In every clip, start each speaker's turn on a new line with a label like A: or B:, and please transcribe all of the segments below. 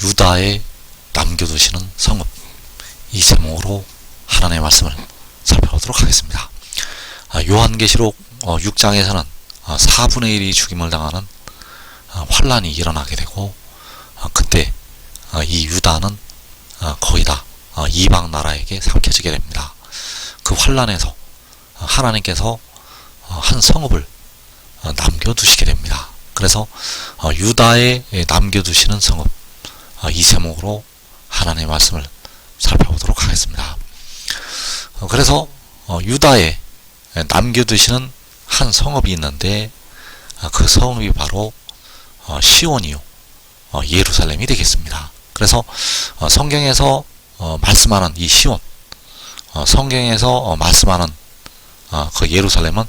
A: 유다에 남겨두시는 성읍, 이 제목으로 하나님의 말씀을 살펴보도록 하겠습니다. 요한계시록 6장에서는 4분의 1이 죽임을 당하는 환란이 일어나게 되고, 그때 이 유다는 거의 다 이방 나라에게 삼켜지게 됩니다. 그 환란에서 하나님께서 한 성읍을 남겨두시게 됩니다. 그래서 유다에 남겨두시는 성읍, 이 제목으로 하나님의 말씀을 살펴보도록 하겠습니다. 그래서 유다에 남겨두시는 한 성읍이 있는데, 그 성읍이 바로 시온이요 예루살렘이 되겠습니다. 그래서 성경에서 말씀하는 이 시온, 성경에서 말씀하는 그 예루살렘은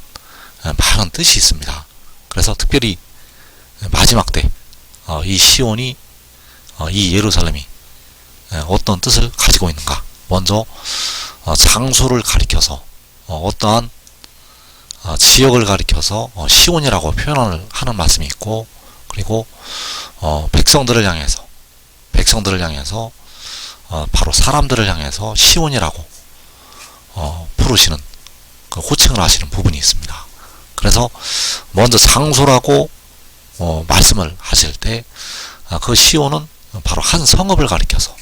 A: 많은 뜻이 있습니다. 그래서 특별히 마지막 때 이 시온이, 이 예루살렘이 어떤 뜻을 가지고 있는가. 먼저 장소를 가리켜서 어떠한 지역을 가리켜서 시온이라고 표현을 하는 말씀이 있고, 그리고 백성들을 향해서 바로 사람들을 향해서 시온이라고 부르시는, 그 호칭을 하시는 부분이 있습니다. 그래서 먼저 장소라고 말씀을 하실 때 그 시온은 바로 한 성읍을 가리켜서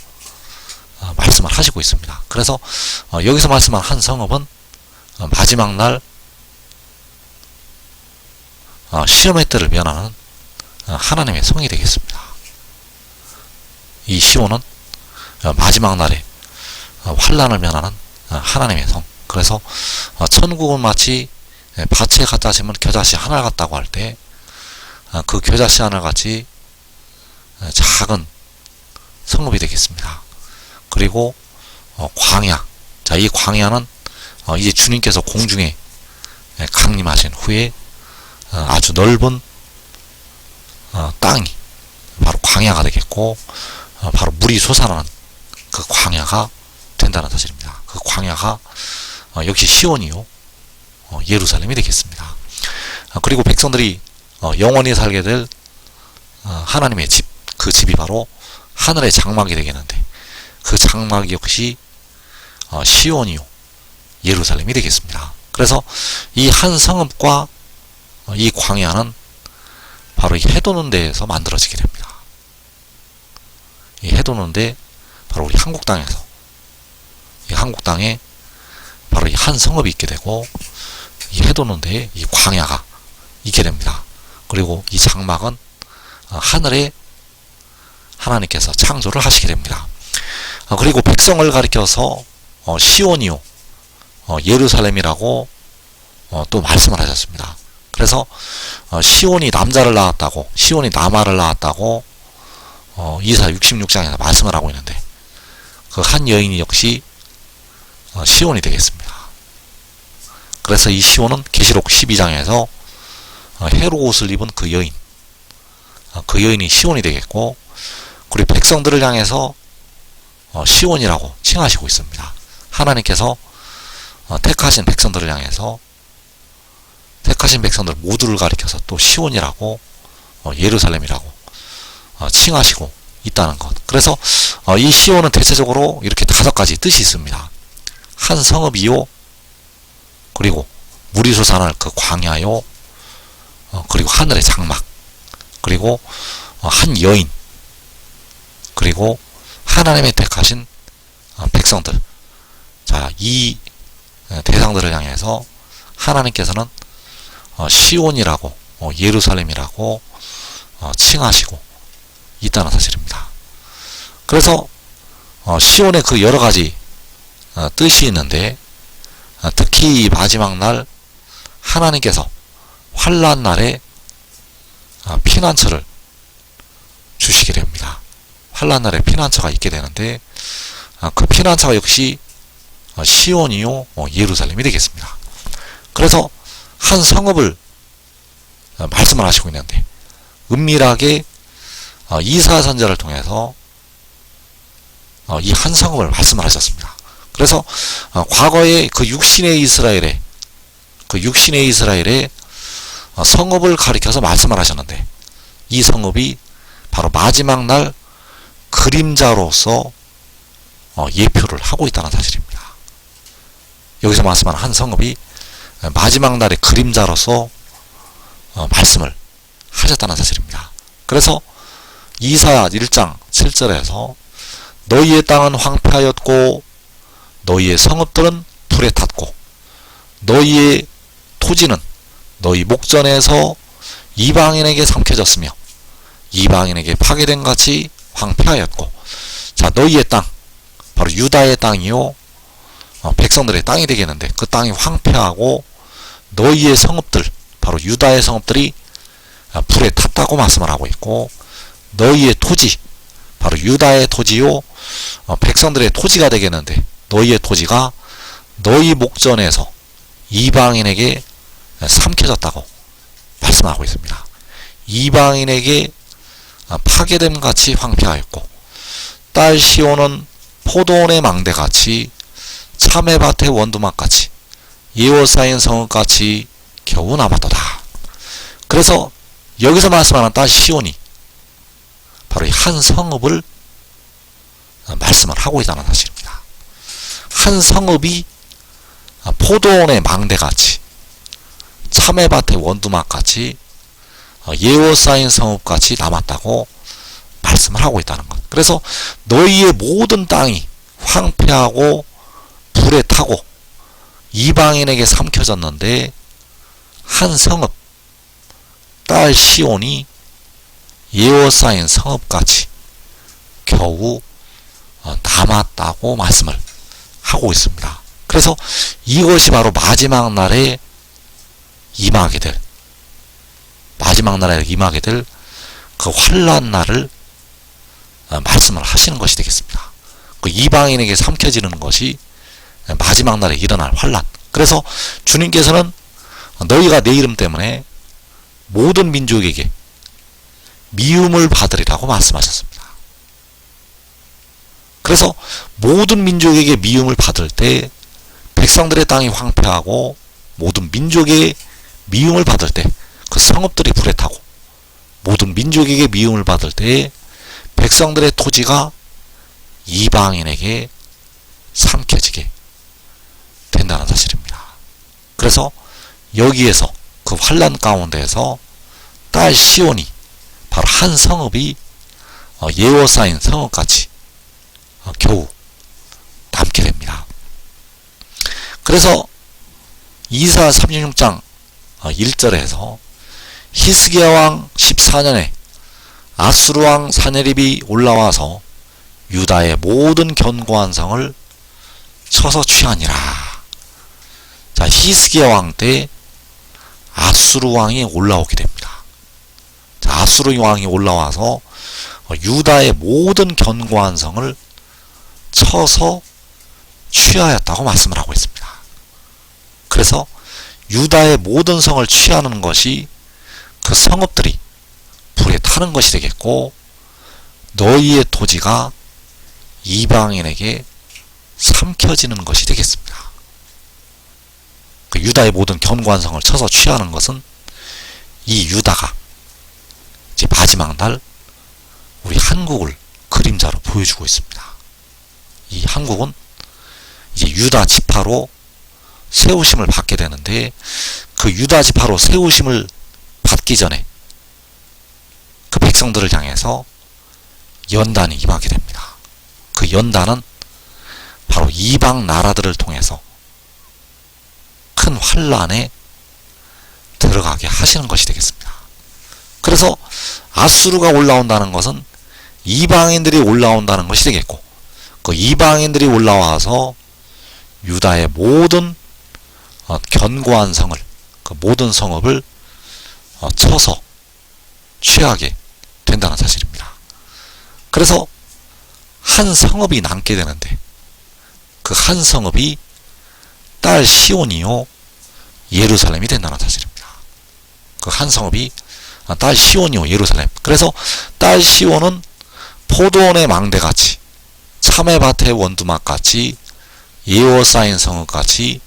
A: 말씀을 하시고 있습니다. 그래서 여기서 말씀한 한 성읍은 마지막 날 시험의 때를 면하는 하나님의 성이 되겠습니다. 이 시온은 마지막 날에 환란을 면하는 하나님의 성. 그래서 천국은 마치 밭에 갖다 심은 겨자씨 하늘 같다고 할 때, 그 겨자씨 하늘 같이 작은 성읍이 되겠습니다. 그리고 광야, 자, 이 광야는 이제 주님께서 공중에 강림하신 후에 아주 넓은 땅이 바로 광야가 되겠고, 바로 물이 솟아나는 그 광야가 된다는 사실입니다. 그 광야가 역시 시온이요 예루살렘이 되겠습니다. 그리고 백성들이 영원히 살게 될 하나님의 집, 그 집이 바로 하늘의 장막이 되겠는데, 그 장막 역시 시온이요 예루살렘이 되겠습니다. 그래서 이 한 성읍과 이 광야는 바로 이 해돋는 데에서 만들어지게 됩니다. 이 해돋는 데 바로 우리 한국 땅에서, 이 한국 땅에 바로 이 한 성읍이 있게 되고, 이 해돋는 데에 이 광야가 있게 됩니다. 그리고 이 장막은 하늘에 하나님께서 창조를 하시게 됩니다. 그리고 백성을 가리켜서 시온이요 예루살렘이라고 또 말씀을 하셨습니다. 그래서 시온이 남자를 낳았다고, 시온이 남아를 낳았다고 이사 66장에서 말씀을 하고 있는데, 그 한 여인이 역시 시온이 되겠습니다. 그래서 이 시온은 계시록 12장에서 해로 옷을 입은 그 여인, 그 여인이 시온이 되겠고, 그리고 백성들을 향해서 시온이라고 칭하시고 있습니다. 하나님께서 택하신 백성들을 향해서, 택하신 백성들 모두를 가리켜서 또 시온이라고 예루살렘이라고 칭하시고 있다는 것. 그래서 이 시온은 대체적으로 이렇게 5가지 뜻이 있습니다. 한 성읍이요, 그리고 물이 솟아날 그 광야요, 그리고 하늘의 장막, 그리고 한 여인, 그리고 하나님의 택하신 백성들. 자, 이 대상들을 향해서 하나님께서는 시온이라고 예루살렘이라고 칭하시고 있다는 사실입니다. 그래서 시온의 그 여러가지 뜻이 있는데, 특히 마지막 날 하나님께서 환란 날에 피난처를 주시게 됩니다. 환란 날에 피난처가 있게 되는데, 그 피난처가 역시 시온이요 예루살렘이 되겠습니다. 그래서 한 성읍을 말씀을 하시고 있는데, 은밀하게 이사야 선지자를 통해서 이 한 성읍을 말씀을 하셨습니다. 그래서 과거에 그 육신의 이스라엘의 성읍을 가리켜서 말씀을 하셨는데, 이 성읍이 바로 마지막 날 그림자로서 예표를 하고 있다는 사실입니다. 여기서 말씀하는 한 성읍이 마지막 날의 그림자로서 말씀을 하셨다는 사실입니다. 그래서 이사야 1장 7절에서 너희의 땅은 황폐하였고 너희의 성읍들은 불에 탔고 너희의 토지는 너희 목전에서 이방인에게 삼켜졌으며 이방인에게 파괴된 같이 황폐하였고, 자, 너희의 땅, 바로 유다의 땅이요 백성들의 땅이 되겠는데 그 땅이 황폐하고 너희의 성읍들, 바로 유다의 성읍들이 불에 탔다고 말씀을 하고 있고, 너희의 토지, 바로 유다의 토지요 백성들의 토지가 되겠는데 너희의 토지가 너희 목전에서 이방인에게 삼켜졌다고 말씀하고 있습니다. 이방인에게 파괴됨 같이 황폐하였고, 딸 시온은 포도원의 망대같이 참외밭의 원두막같이 예워싸인 성읍같이 겨우 남았도다. 그래서 여기서 말씀하는 딸 시온이 바로 이 한 성읍을 말씀을 하고 있다는 사실입니다. 한 성읍이 포도원의 망대같이 참외밭의 원두막같이 예워싸인 성읍같이 남았다고 말씀을 하고 있다는 것. 그래서 너희의 모든 땅이 황폐하고 불에 타고 이방인에게 삼켜졌는데 한 성읍, 딸 시온이 예워싸인 성읍같이 겨우 남았다고 말씀을 하고 있습니다. 그래서 이것이 바로 마지막 날에 임하게 될, 마지막 날에 임하게 될 그 환난 날을 말씀을 하시는 것이 되겠습니다. 그 이방인에게 삼켜지는 것이 마지막 날에 일어날 환난. 그래서 주님께서는 너희가 내 이름 때문에 모든 민족에게 미움을 받으리라고 말씀하셨습니다. 그래서 모든 민족에게 미움을 받을 때 백성들의 땅이 황폐하고 모든 민족의 미움을 받을 때 그 성읍들이 불에 타고 모든 민족에게 미움을 받을 때 백성들의 토지가 이방인에게 삼켜지게 된다는 사실입니다. 그래서 여기에서 그 환난 가운데에서 딸 시온이 바로 한 성읍이 예워싸인 성읍같이 겨우 남게 됩니다. 그래서 이사야 36장 1절에서 히스기야 왕 14년에 아수르 왕 사네립이 올라와서 유다의 모든 견고한 성을 쳐서 취하니라. 자, 히스기야 왕 때 아수르 왕이 올라오게 됩니다. 자, 아수르 왕이 올라와서 유다의 모든 견고한 성을 쳐서 취하였다고 말씀을 하고 있습니다. 그래서 유다의 모든 성을 취하는 것이 그 성읍들이 불에 타는 것이 되겠고, 너희의 토지가 이방인에게 삼켜지는 것이 되겠습니다. 그 유다의 모든 견고한 성을 쳐서 취하는 것은 이 유다가 이제 마지막 날 우리 한국을 그림자로 보여주고 있습니다. 이 한국은 이제 유다 지파로 세우심을 받게 되는데, 그 유다 지파로 세우심을 받기 전에 그 백성들을 향해서 연단이 임하게 됩니다. 그 연단은 바로 이방 나라들을 통해서 큰 환란에 들어가게 하시는 것이 되겠습니다. 그래서 아수르가 올라온다는 것은 이방인들이 올라온다는 것이 되겠고, 그 이방인들이 올라와서 유다의 모든 견고한 성을, 그 모든 성읍을 쳐서 취하게 된다는 사실입니다. 그래서 한 성읍이 남게 되는데 그 한 성읍이 딸 시온이요 예루살렘이 된다는 사실입니다. 그 한 성읍이 딸 시온이요 예루살렘. 그래서 딸 시온은 포도원의 망대같이 참외밭의 원두막같이 예워싸인 성읍같이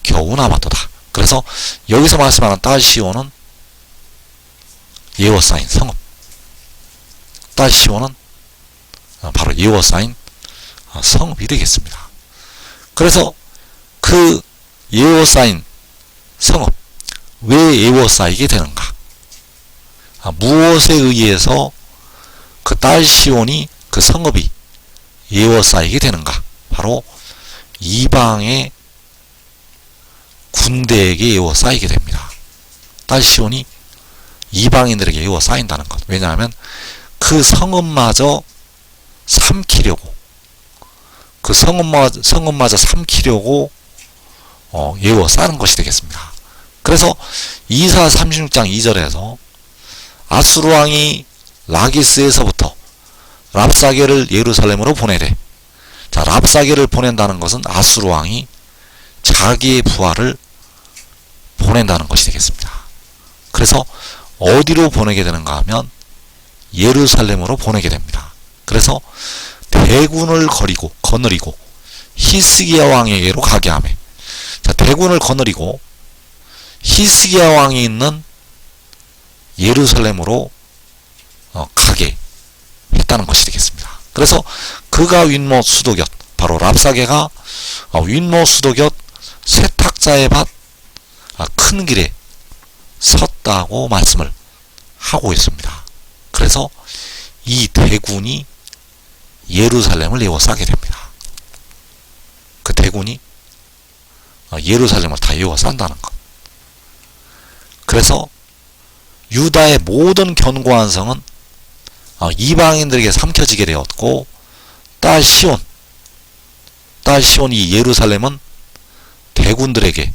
A: 겨우 남았도다. 그래서 여기서 말씀하는 딸 시온은 예워싸인 성읍, 딸 시온은 바로 예워싸인 성읍이 되겠습니다. 그래서 그 예워싸인 성읍, 왜 예워싸이게 되는가? 무엇에 의해서 그 딸 시온이, 그 성읍이 예워싸이게 되는가? 바로 이방의 군대에게 예워싸이게 됩니다. 딸 시온이 이방인들에게 예워싸인다는 것. 왜냐하면 그 성읍마저 삼키려고, 그 성읍마저 삼키려고 예워싸는 것이 되겠습니다. 그래서 이사 36장 2절에서 아수르 왕이 라기스에서부터 랍사게를 예루살렘으로 보내래. 자, 랍사게를 보낸다는 것은 아수르 왕이 자기의 부하를 보낸다는 것이 되겠습니다. 그래서 어디로 보내게 되는가 하면 예루살렘으로 보내게 됩니다. 그래서 대군을 거느리고 히스기야 왕에게로 가게 하매, 자, 대군을 거느리고 히스기야 왕이 있는 예루살렘으로 가게 했다는 것이 되겠습니다. 그래서 그가 윗모 수도곁, 바로 랍사게가 윗모 수도곁 세탁자의 밭 큰 길에 섰다고 말씀을 하고 있습니다. 그래서 이 대군이 예루살렘을 에워싸게 됩니다. 그 대군이 예루살렘을 다 에워싼다는 것. 그래서 유다의 모든 견고한 성은 이방인들에게 삼켜지게 되었고, 딸 시온 이 예루살렘은 대군들에게,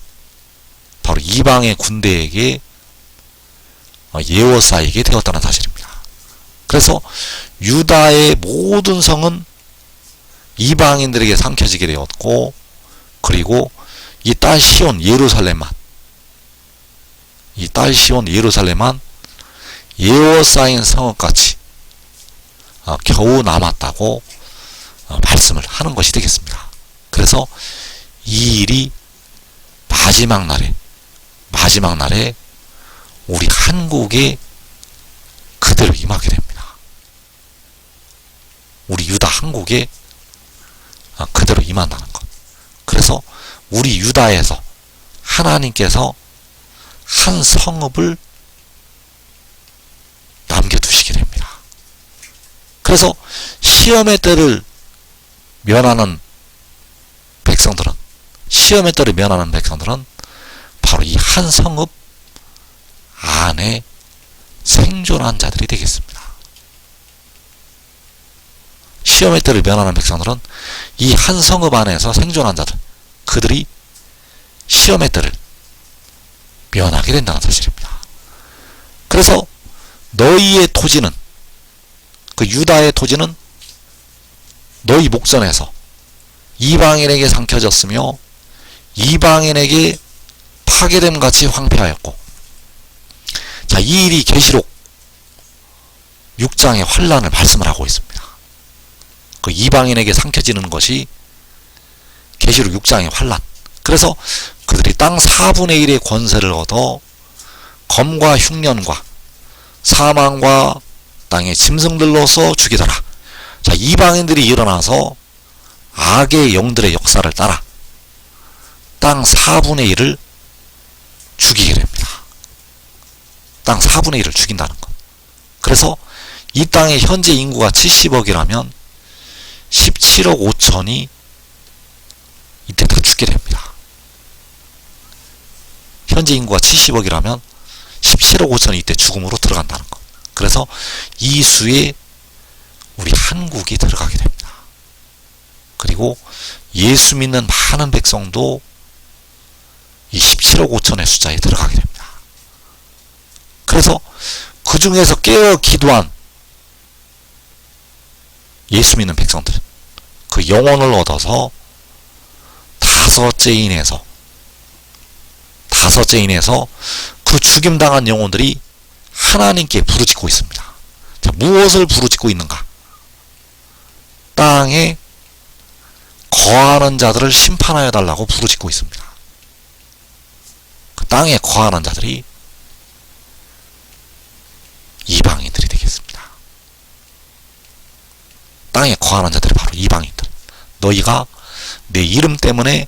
A: 바로 이방의 군대에게 예워싸이게 되었다는 사실입니다. 그래서 유다의 모든 성은 이방인들에게 삼켜지게 되었고, 그리고 이 딸 시온 예루살렘만 예워싸인 성읍같이 겨우 남았다고 말씀을 하는 것이 되겠습니다. 그래서 이 일이 마지막 날에 우리 한국에 그대로 임하게 됩니다. 우리 유다 한국에 그대로 임한다는 것. 그래서 우리 유다에서 하나님께서 한 성읍을 남겨두시게 됩니다. 그래서 시험의 때를 면하는 백성들은 바로 이 한 성읍 안에 생존한 자들이 되겠습니다. 시험의 때를 면하는 백성들은 이 한 성읍 안에서 생존한 자들, 그들이 시험의 때를 면하게 된다는 사실입니다. 그래서 너희의 토지는, 그 유다의 토지는 너희 목전에서 이방인에게 삼켜졌으며 이방인에게 파괴됨 같이 황폐하였고, 자, 이 일이 계시록 6장의 환란을 말씀을 하고 있습니다. 그 이방인에게 삼켜지는 것이 계시록 6장의 환란. 그래서 그들이 땅 4분의 1의 권세를 얻어 검과 흉년과 사망과 땅의 짐승들로서 죽이더라. 자, 이방인들이 일어나서 악의 영들의 역사를 따라 땅 4분의 1을 죽이게 됩니다. 땅 4분의 1을 죽인다는 것. 그래서 이 땅의 현재 인구가 70억이라면 17억 5천이 이때 다 죽게 됩니다. 현재 인구가 70억이라면 17억 5천이 이때 죽음으로 들어간다는 것. 그래서 이 수에 우리 한국이 들어가게 됩니다. 그리고 예수 믿는 많은 백성도 이 17억 5천의 숫자에 들어가게 됩니다. 그래서 그 중에서 깨어 기도한 예수 믿는 백성들, 그 영혼을 얻어서 다섯째 인에서 그 죽임당한 영혼들이 하나님께 부르짖고 있습니다. 자, 무엇을 부르짖고 있는가? 땅에 거하는 자들을 심판하여 달라고 부르짖고 있습니다. 그 땅에 거하는 자들이 이방인들이 되겠습니다. 땅에 땅에 거하는 자들이 바로 이방인들. 너희가 내 이름 때문에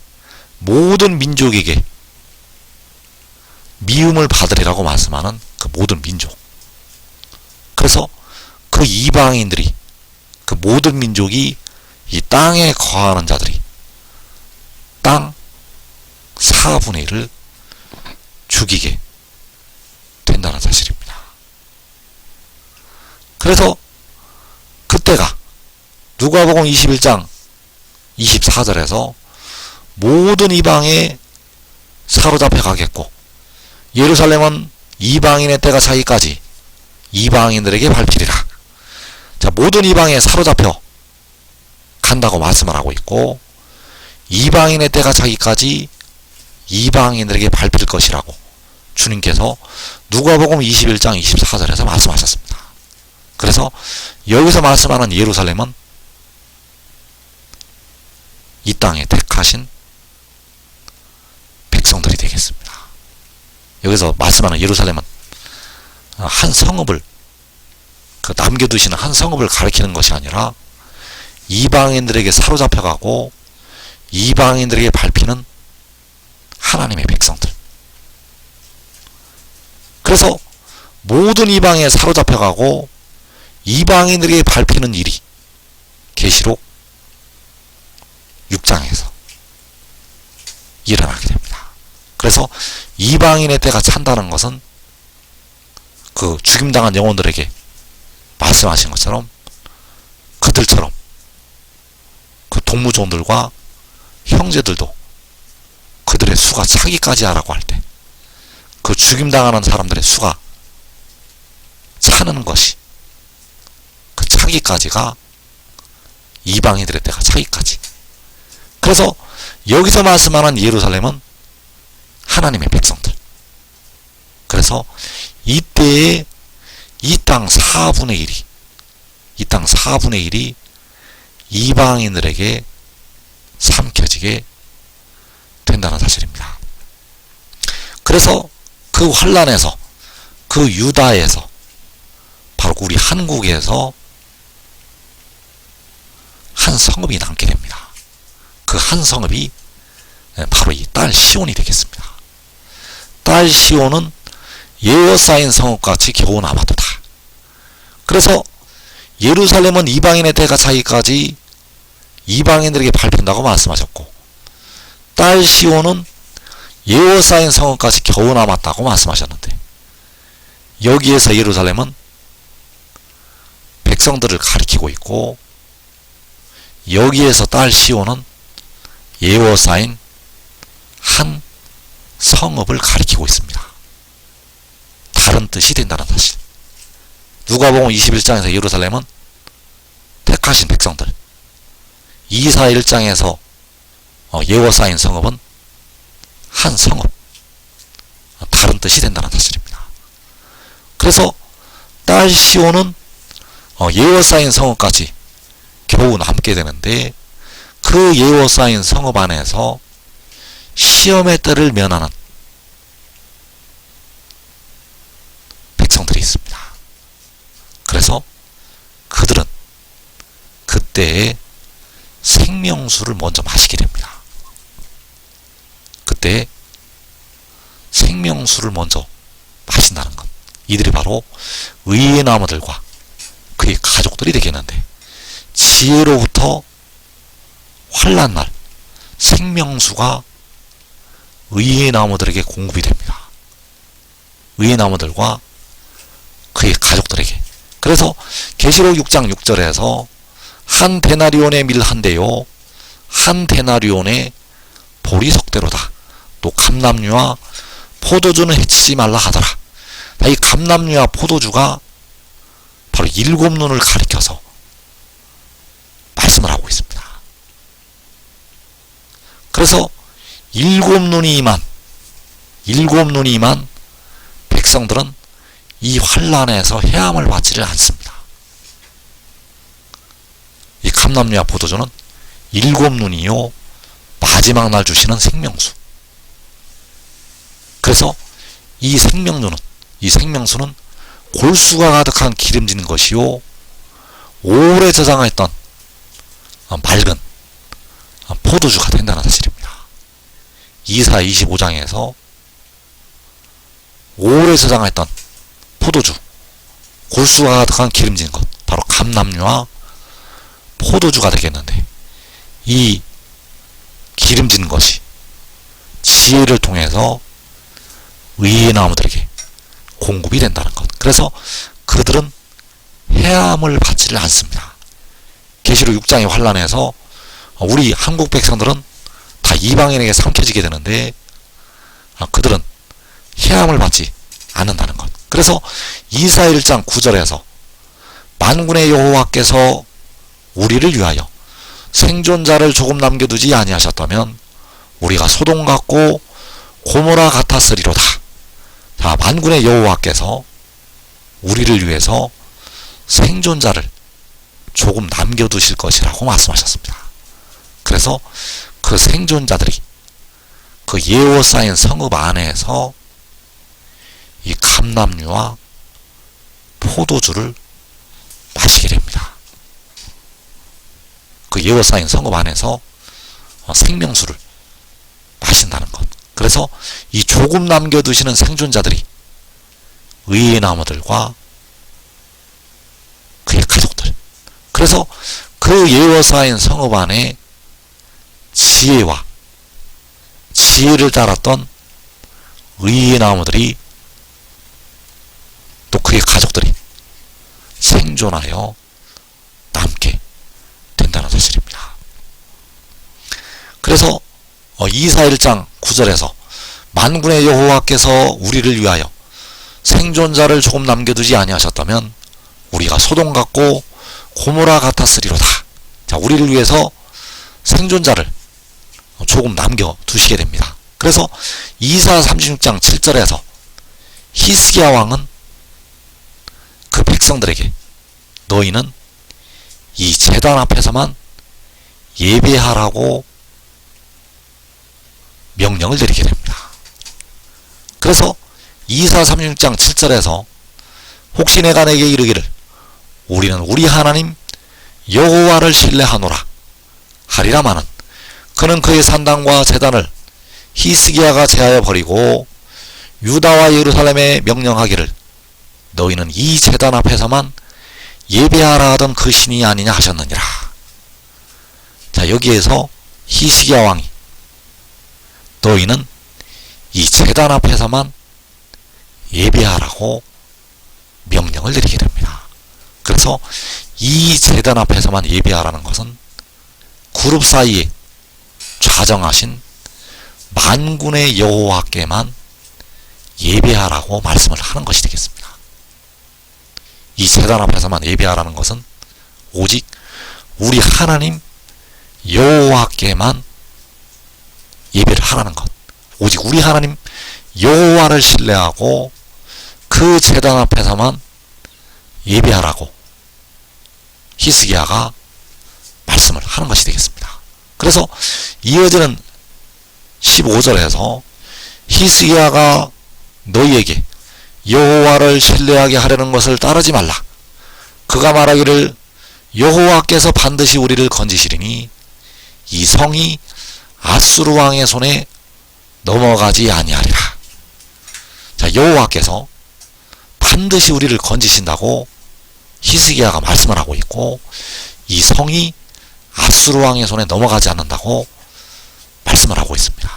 A: 모든 민족에게 미움을 받으리라고 말씀하는 그 모든 민족. 그래서 그 이방인들이, 그 모든 민족이 이 땅에 거하는 자들이 땅 4분의 1을 죽이게 된다는 사실입니다. 그래서 그때가 누가복음 21장 24절에서 모든 이방에 사로잡혀 가겠고 예루살렘은 이방인의 때가 차기까지 이방인들에게 밟히리라. 자, 모든 이방에 사로잡혀 간다고 말씀을 하고 있고 이방인의 때가 차기까지 이방인들에게 밟힐 것이라고 주님께서 누가복음 21장 24절에서 말씀하셨습니다. 그래서 여기서 말씀하는 예루살렘은 이 땅에 택하신 백성들이 되겠습니다. 여기서 말씀하는 예루살렘은 한 성읍을, 그 남겨두시는 한 성읍을 가리키는 것이 아니라 이방인들에게 사로잡혀가고 이방인들에게 밟히는 하나님의 백성들. 그래서 모든 이방에 사로잡혀가고 이방인들에게 밟히는 일이 계시록 6장에서 일어나게 됩니다. 그래서 이방인의 때가 찬다는 것은 그 죽임당한 영혼들에게 말씀하신 것처럼 그들처럼 그 동무종들과 형제들도 그들의 수가 차기까지 하라고 할 때 그 죽임당하는 사람들의 수가 차는 것이 그 차기까지가 이방인들의 때가 차기까지. 그래서 여기서 말씀하는 예루살렘은 하나님의 백성들. 그래서 이때에 이 땅 4분의 1이 이 땅 4분의 1이 이방인들에게 삼켜지게 된다는 사실입니다. 그래서 그 환란에서, 그 유다에서, 바로 우리 한국에서 한 성읍이 남게 됩니다. 그 한 성읍이 바로 이 딸 시온이 되겠습니다. 딸 시온은 예어사인 성읍같이 겨우 남아도다. 그래서 예루살렘은 이방인의 때가 차기까지 이방인들에게 밟힌다고 말씀하셨고 딸 시온은 예어사인 성읍까지 겨우 남았다고 말씀하셨는데 여기에서 예루살렘은 백성들을 가리키고 있고 여기에서 딸 시온은 예어사인 한 성읍을 가리키고 있습니다. 다른 뜻이 된다는 사실. 누가복음 21장에서 예루살렘은 택하신 백성들, 이사 1장에서 예어사인 성읍은 한 성읍, 다른 뜻이 된다는 사실입니다. 그래서 딸 시온은 예어사인 성읍까지 겨우 남게 되는데 그 예어사인 성읍 안에서 시험의 때를 면하는 백성들이 있습니다. 그래서 그들은 그때에 생명수를 먼저 마시게 됩니다. 그때 생명수를 먼저 마신다는 것, 이들이 바로 의의 나무들과 그의 가족들이 되겠는데 지혜로부터 환난날 생명수가 의의 나무들에게 공급이 됩니다. 의의 나무들과 그의 가족들에게. 그래서 계시록 6장 6절에서 한 데나리온의 밀 한 대요 한 데나리온의 보리 석대로다. 또 감람류와 포도주는 해치지 말라 하더라. 이 감람류와 포도주가 바로 7눈을 가리켜서 말씀을 하고 있습니다. 그래서 7눈이 임한 백성들은 이 환란에서 해함을 받지를 않습니다. 이 감람류와 포도주는 7눈이요 마지막 날 주시는 생명수. 그래서 이 생명수는 골수가 가득한 기름진 것이요 오래 저장했던 맑은 포도주가 된다는 사실입니다. 이사 25장에서 오래 저장했던 포도주, 골수가 가득한 기름진 것, 바로 감람류와 포도주가 되겠는데, 이 기름진 것이 지혜를 통해서 의의 나무들에게 공급이 된다는 것. 그래서 그들은 해함을 받지를 않습니다. 계시록 6장의 환란에서 우리 한국 백성들은 다 이방인에게 삼켜지게 되는데, 그들은 해함을 받지 않는다는 것. 그래서 이사 1장 9절에서 만군의 여호와께서 우리를 위하여 생존자를 조금 남겨두지 아니하셨다면 우리가 소돔 같고 고모라 같았으리로다. 자, 만군의 여호와께서 우리를 위해서 생존자를 조금 남겨두실 것이라고 말씀하셨습니다. 그래서 그 생존자들이 그 예워싸인 성읍 안에서 이 감람류와 포도주를 마시게 됩니다. 그 예워싸인 성읍 안에서 생명수를 마신다는 것. 그래서 이 조금 남겨두시는 생존자들이 의의 나무들과 그의 가족들. 그래서 그 예워싸인 성읍 안에 지혜와 지혜를 따랐던 의의 나무들이, 또 그의 가족들이 생존하여 남게 된다는 사실입니다. 그래서 이사 1장 9절에서 만군의 여호와께서 우리를 위하여 생존자를 조금 남겨두지 아니하셨다면 우리가 소돔 같고 고모라 같았으리로다. 자, 우리를 위해서 생존자를 조금 남겨두시게 됩니다. 그래서 이사 36장 7절에서 히스기야 왕은 그 백성들에게 너희는 이 제단 앞에서만 예배하라고 명령을 내리게 됩니다. 그래서 이사 36장 7절에서 혹시 내가 내게 이르기를 우리는 우리 하나님 여호와를 신뢰하노라 하리라마는 그는 그의 산당과 제단을 히스기야가 제하여 버리고 유다와 예루살렘에 명령하기를 너희는 이 제단 앞에서만 예배하라 하던 그 신이 아니냐 하셨느니라. 자, 여기에서 히스기야 왕이 너희는 이 제단 앞에서만 예배하라고 명령을 내리게 됩니다. 그래서 이 제단 앞에서만 예배하라는 것은 그룹 사이에 좌정하신 만군의 여호와께만 예배하라고 말씀을 하는 것이 되겠습니다. 이 제단 앞에서만 예배하라는 것은 오직 우리 하나님 여호와께만 예배를 하라는 것. 오직 우리 하나님 여호와를 신뢰하고 그 제단 앞에서만 예배하라고 히스기야가 말씀을 하는 것이 되겠습니다. 그래서 이어지는 15절에서 히스기야가 너희에게 여호와를 신뢰하게 하려는 것을 따르지 말라. 그가 말하기를 여호와께서 반드시 우리를 건지시리니 이 성이 아수르 왕의 손에 넘어가지 아니하리라. 자, 여호와께서 반드시 우리를 건지신다고 히스기야가 말씀을 하고 있고, 이 성이 아수르 왕의 손에 넘어가지 않는다고 말씀을 하고 있습니다.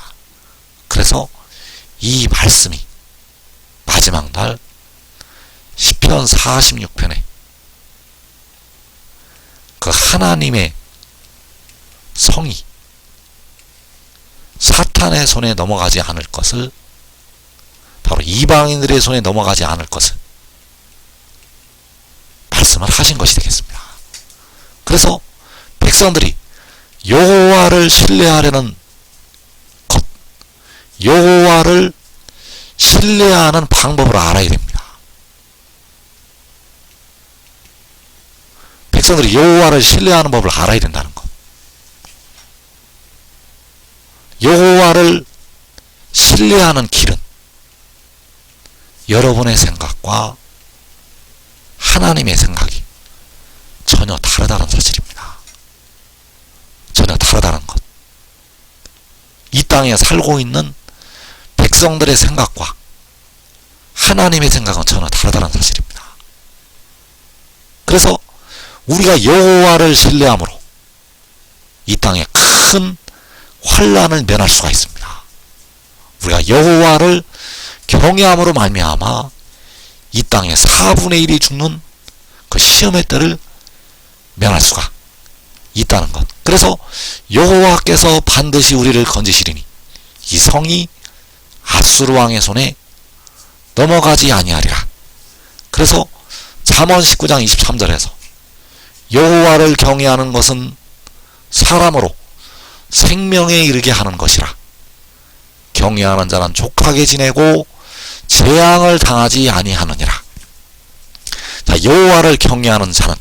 A: 그래서 이 말씀이 마지막 날 시편 46편에 그 하나님의 성이 사탄의 손에 넘어가지 않을 것을, 바로 이방인들의 손에 넘어가지 않을 것을 말씀을 하신 것이 되겠습니다. 그래서 백성들이 여호와를 신뢰하려는 것, 여호와를 신뢰하는 방법을 알아야 됩니다. 백성들이 여호와를 신뢰하는 법을 알아야 된다는 것. 여호와를 신뢰하는 길은 여러분의 생각과 하나님의 생각이 전혀 다르다는 사실입니다. 땅에 살고 있는 백성들의 생각과 하나님의 생각은 전혀 다르다는 사실입니다. 그래서 우리가 여호와를 신뢰함으로 이 땅에 큰 환난을 면할 수가 있습니다. 우리가 여호와를 경외함으로 말미암아 이 땅에 4분의 1이 죽는 그 시험의 때를 면할 수가 있다는 것. 그래서 여호와께서 반드시 우리를 건지시리니 이 성이 아수르 왕의 손에 넘어가지 아니하리라. 그래서 잠언 19장 23절에서 여호와를 경외하는 것은 사람으로 생명에 이르게 하는 것이라. 경외하는 자는 족하게 지내고 재앙을 당하지 아니하느니라. 자, 여호와를 경외하는 자는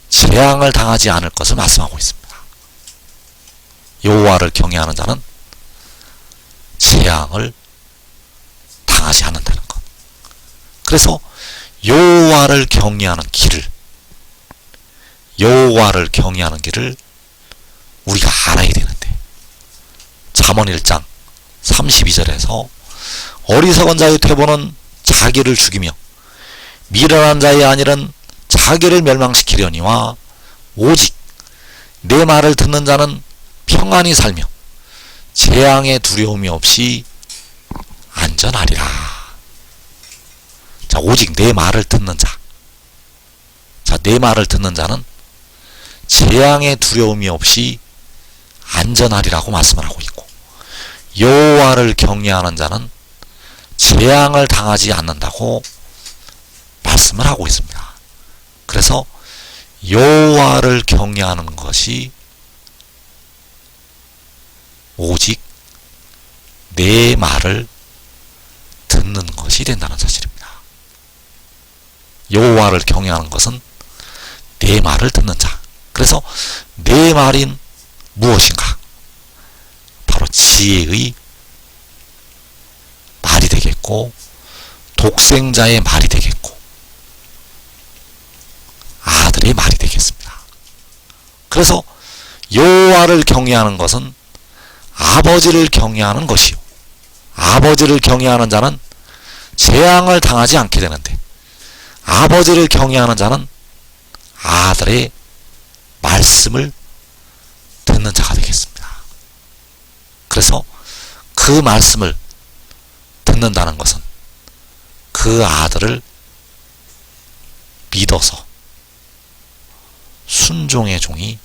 A: 재앙을 당하지 않을 것을 말씀하고 있습니다. 여호와를 경외하는 자는 재앙을 당하지 않는다는 것. 그래서 여호와를 경외하는 길을 우리가 알아야 되는데, 잠언 1장 32절에서 어리석은 자의 퇴보는 자기를 죽이며 미련한 자의 안일은 자기를 멸망시키려니와 오직 내 말을 듣는 자는 평안히 살며 재앙의 두려움이 없이 안전하리라. 자, 오직 내 말을 듣는 자. 자, 내 말을 듣는 자는 재앙의 두려움이 없이 안전하리라고 말씀을 하고 있고, 여호와를 경외하는 자는 재앙을 당하지 않는다고 말씀을 하고 있습니다. 그래서 여호와를 경외하는 것이 오직 내 말을 듣는 것이 된다는 사실입니다. 여호와를 경외하는 것은 내 말을 듣는 자. 그래서 내 말인 무엇인가? 바로 지혜의 말이 되겠고, 독생자의 말이 되겠고, 아들의 말이 되겠습니다. 그래서 여호와를 경외하는 것은 아버지를 경외하는 것이요, 아버지를 경외하는 자는 재앙을 당하지 않게 되는데, 아버지를 경외하는 자는 아들의 말씀을 듣는 자가 되겠습니다. 그래서 그 말씀을 듣는다는 것은 그 아들을 믿어서 순종의 종이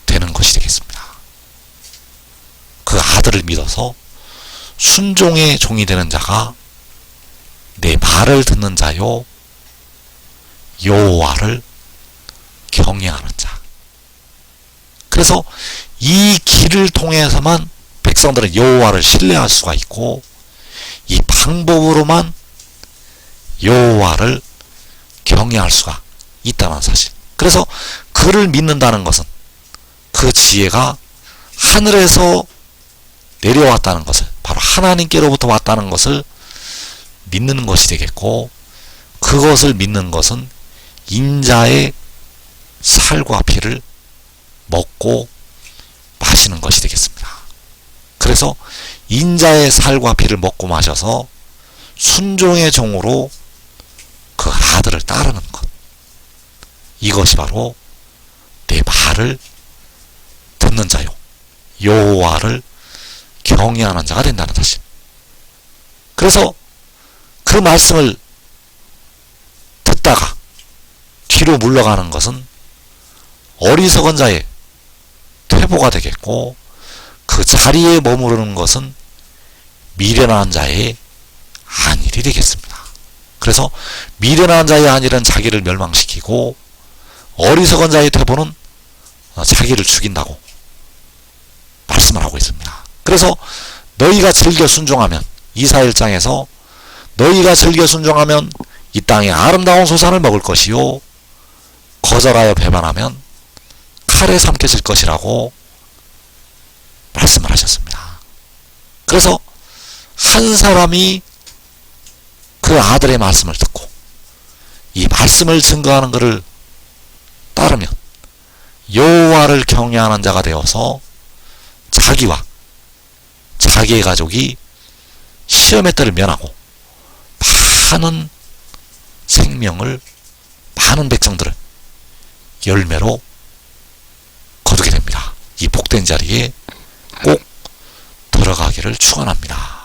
A: 되는 것이 되겠습니다. 그 아들을 믿어서 순종의 종이 되는 자가 내 말을 듣는 자요, 여호와를 경외하는 자. 그래서 이 길을 통해서만 백성들은 여호와를 신뢰할 수가 있고, 이 방법으로만 여호와를 경외할 수가 있다는 사실. 그래서 그를 믿는다는 것은 그 지혜가 하늘에서 내려왔다는 것을, 바로 하나님께로부터 왔다는 것을 믿는 것이 되겠고, 그것을 믿는 것은 인자의 살과 피를 먹고 마시는 것이 되겠습니다. 그래서 인자의 살과 피를 먹고 마셔서 순종의 종으로 그 아들을 따르는 것, 이것이 바로 내 말을 듣는 자요, 여호와를 경외하는 자가 된다는 사실. 그래서 그 말씀을 듣다가 뒤로 물러가는 것은 어리석은 자의 퇴보가 되겠고, 그 자리에 머무르는 것은 미련한 자의 안일이 되겠습니다. 그래서 미련한 자의 안일은 자기를 멸망시키고, 어리석은 자의 퇴보는 자기를 죽인다고 말씀을 하고 있습니다. 그래서 너희가 즐겨 순종하면, 이사 1장에서 너희가 즐겨 순종하면 이 땅의 아름다운 소산을 먹을 것이요, 거절하여 배반하면 칼에 삼켜질 것이라고 말씀을 하셨습니다. 그래서 한 사람이 그 아들의 말씀을 듣고 이 말씀을 증거하는 것을 따르면 여호와를 경외하는 자가 되어서 자기와 자기의 가족이 시험의 때를 면하고 많은 생명을, 많은 백성들을 열매로 거두게 됩니다. 이 복된 자리에 꼭 들어가기를 축원합니다.